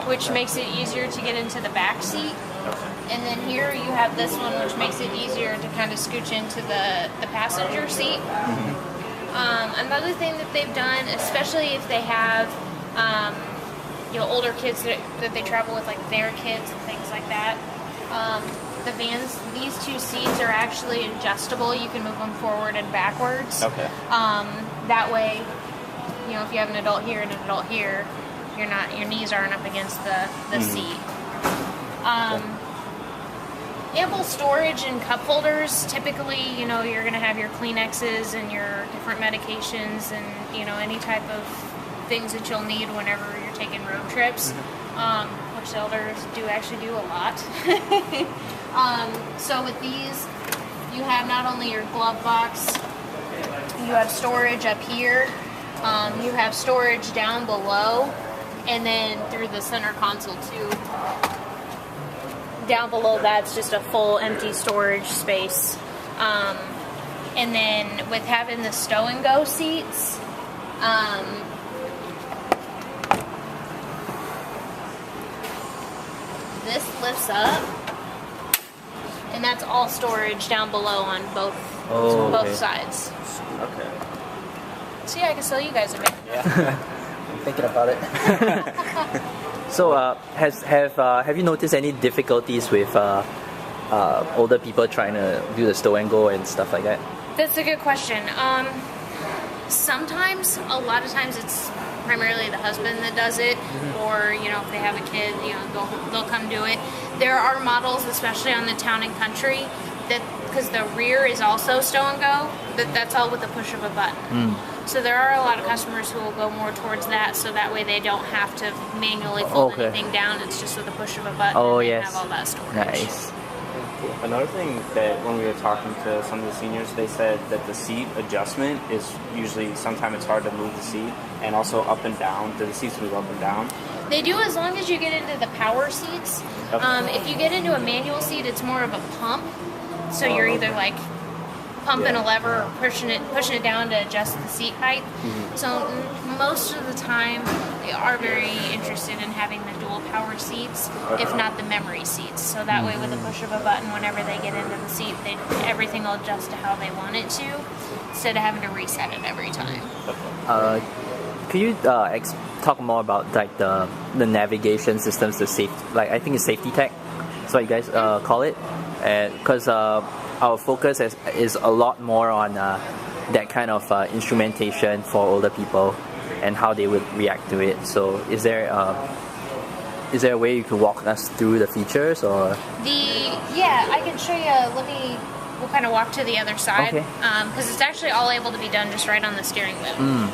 which makes it easier to get into the back seat. And then here you have this one, which makes it easier to kind of scooch into the passenger seat. Another thing that they've done, especially if they have older kids that they travel with, like their kids and things like that, the vans, these two seats are actually adjustable. You can move them forward and backwards. Okay. That way, if you have an adult here and an adult here, your knees aren't up against the seat. Ample storage and cup holders. Typically, you're going to have your Kleenexes and your different medications and, any type of things that you'll need whenever you're taking road trips, which the elders do actually do a lot. So with these, you have not only your glove box, you have storage up here, you have storage down below, and then through the center console too. Down below that's just a full empty storage space. And then with having the stow and go seats, this lifts up, and that's all storage down below on both sides. Okay. So yeah, I can sell you guys a van. Yeah. I'm thinking about it. So, have you noticed any difficulties with older people trying to do the stow and go and stuff like that? That's a good question. Sometimes, a lot of times, it's primarily the husband that does it, or if they have a kid, they'll come do it. There are models, especially on the town and country, that because the rear is also stow and go, that's all with the push of a button. So there are a lot of customers who will go more towards that, so that way they don't have to manually fold anything down. It's just with the push of a button. Oh, and yes. Have all that storage. Nice. Another thing that when we were talking to some of the seniors, they said that the seat adjustment is usually, sometimes it's hard to move the seat, and also up and down. Do the seats move up and down? They do, as long as you get into the power seats. If you get into a manual seat, it's more of a pump. So you're either like pumping a lever or pushing it down to adjust the seat height. So most of the time they are very interested in having the dual power seats, if not the memory seats. So that way with the push of a button, whenever they get into the seat, everything will adjust to how they want it to, instead of having to reset it every time. Could you talk more about like the navigation systems, the safety, like I think it's safety tech, that's what you guys call it, because our focus is a lot more on that kind of instrumentation for older people and how they would react to it. So is there a way you could walk us through the features, or? Yeah, I can show you. We'll kind of walk to the other side, because it's actually all able to be done just right on the steering wheel.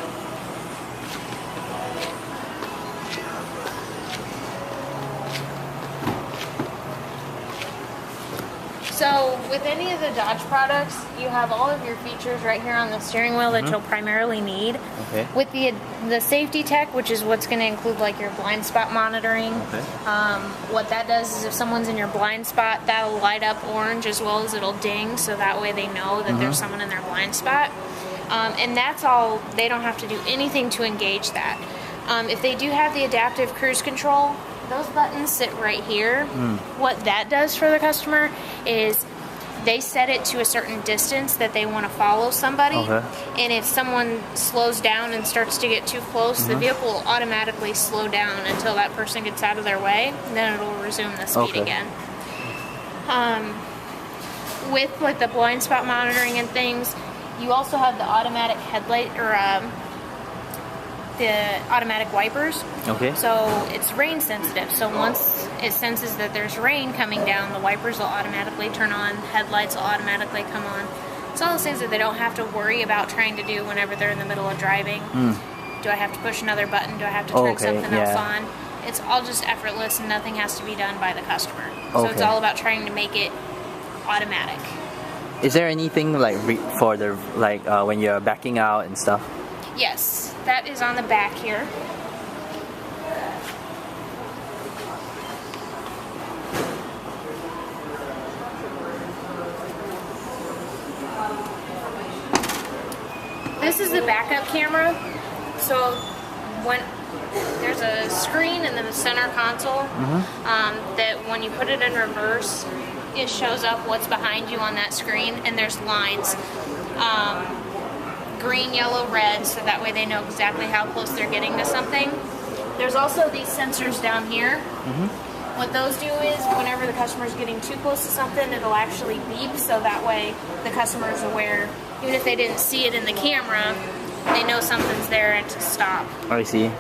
So with any of the Dodge products, you have all of your features right here on the steering wheel that you'll primarily need. With the safety tech, which is what's going to include like your blind spot monitoring. What that does is if someone's in your blind spot, that'll light up orange as well as it'll ding, so that way they know that there's someone in their blind spot. And that's all. They don't have to do anything to engage that. If they do have the adaptive cruise control, those buttons sit right here. What that does for the customer is they set it to a certain distance that they want to follow somebody, and if someone slows down and starts to get too close, the vehicle will automatically slow down until that person gets out of their way, and then it'll resume the speed again. With like the blind spot monitoring and things, you also have the automatic headlight or the automatic wipers. So it's rain sensitive. So once it senses that there's rain coming down, the wipers will automatically turn on, headlights will automatically come on. It's all those things that they don't have to worry about trying to do whenever they're in the middle of driving. Do I have to push another button? Do I have to turn something else on? It's all just effortless and nothing has to be done by the customer. So it's all about trying to make it automatic. Is there anything like for the when you're backing out and stuff? Yes, that is on the back here. This is the backup camera. So there's a screen in the center console that when you put it in reverse, it shows up what's behind you on that screen, and there's lines. Green, yellow, red, so that way they know exactly how close they're getting to something. There's also these sensors down here. What those do is whenever the customer's getting too close to something, it'll actually beep, so that way the customer's aware. Even if they didn't see it in the camera, they know something's there and to stop. I see.